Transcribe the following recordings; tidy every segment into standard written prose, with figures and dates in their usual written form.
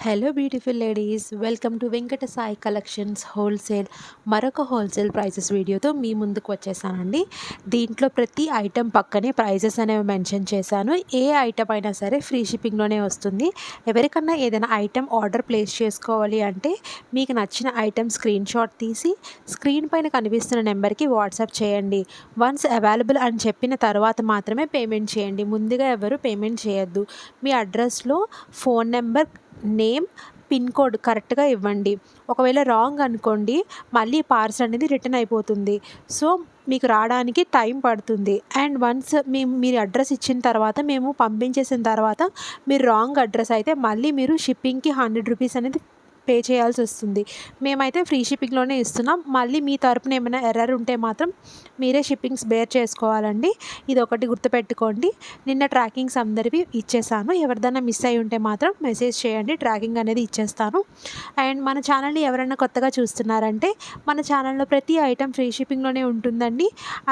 Hello beautiful ladies, welcome to Venkata Sai collections wholesale. మరొక wholesale prices వీడియోతో మీ ముందుకు వచ్చేసానండి. దీంట్లో ప్రతి ఐటెం పక్కనే ప్రైజెస్ అనేవి మెన్షన్ చేశాను. ఏ ఐటెం అయినా సరే ఫ్రీ షిప్పింగ్లోనే వస్తుంది. ఎవరికన్నా ఏదైనా ఐటెం ఆర్డర్ ప్లేస్ చేసుకోవాలి అంటే మీకు నచ్చిన ఐటెం స్క్రీన్ షాట్ తీసి స్క్రీన్ పైన కనిపిస్తున్న నెంబర్కి వాట్సాప్ చేయండి. వన్స్ అవైలబుల్ అని చెప్పిన తర్వాత మాత్రమే పేమెంట్ చేయండి. ముందుగా ఎవరు పేమెంట్ చేయొద్దు. మీ అడ్రస్లో phone number, name, pin code కరెక్ట్గా ఇవ్వండి. ఒకవేళ రాంగ్ అనుకోండి, మళ్ళీ పార్సల్ అనేది రిటర్న్ అయిపోతుంది. సో మీకు రావడానికి టైం పడుతుంది. అండ్ వన్స్ మీరు అడ్రస్ ఇచ్చిన తర్వాత, మేము పంపించేసిన తర్వాత మీరు రాంగ్ అడ్రస్ అయితే మళ్ళీ మీరు షిప్పింగ్కి 100 రూపీస్ అనేది పే చేయాల్సి వస్తుంది. మేమైతే ఫ్రీ షిప్పింగ్లోనే ఇస్తున్నాం. మళ్ళీ మీ తరపున ఏమైనా ఎర్రర్ ఉంటే మాత్రం మీరే షిప్పింగ్స్ బేర్ చేసుకోవాలండి. ఇది ఒకటి గుర్తుపెట్టుకోండి. నిన్న ట్రాకింగ్స్ అందరివి ఇచ్చేసాను. ఎవరిదైనా మిస్ అయి ఉంటే మాత్రం మెసేజ్ చేయండి, ట్రాకింగ్ అనేది ఇచ్చేస్తాను. అండ్ మన ఛానల్ని ఎవరైనా కొత్తగా చూస్తున్నారంటే మన ఛానల్లో ప్రతి ఐటెం ఫ్రీ షిప్పింగ్లోనే ఉంటుందండి.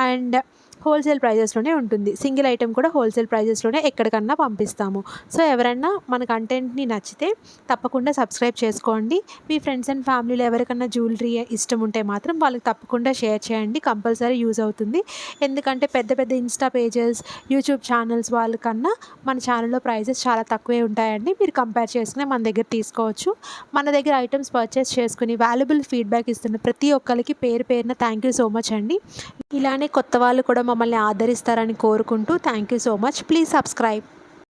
అండ్ హోల్సేల్ ప్రైజెస్లోనే ఉంటుంది. సింగిల్ ఐటెం కూడా హోల్సేల్ ప్రైజెస్లోనే ఎక్కడికన్నా పంపిస్తాము. సో ఎవరైనా మన కంటెంట్ని నచ్చితే తప్పకుండా సబ్స్క్రైబ్ చేసుకోండి. మీ ఫ్రెండ్స్ అండ్ ఫ్యామిలీలో ఎవరికన్నా జ్యువెలరీ ఇష్టం ఉంటే మాత్రం వాళ్ళకి తప్పకుండా షేర్ చేయండి. కంపల్సరీ యూజ్ అవుతుంది. ఎందుకంటే పెద్ద పెద్ద ఇన్స్టా పేజెస్, యూట్యూబ్ ఛానల్స్ వాళ్ళకన్నా మన ఛానల్లో ప్రైజెస్ చాలా తక్కువే ఉంటాయండి. మీరు కంపేర్ చేసుకుని మన దగ్గర తీసుకోవచ్చు. మన దగ్గర ఐటమ్స్ పర్చేస్ చేసుకుని వాల్యుబుల్ ఫీడ్బ్యాక్ ఇస్తున్న ప్రతి ఒక్కరికి పేరు పేరున థ్యాంక్ యూ సో మచ్ అండి. ఇలానే కొత్త వాళ్ళు కూడా మమ్మల్ని ఆదరిస్తారని కోరుకుంటూ thank you so much. Please subscribe.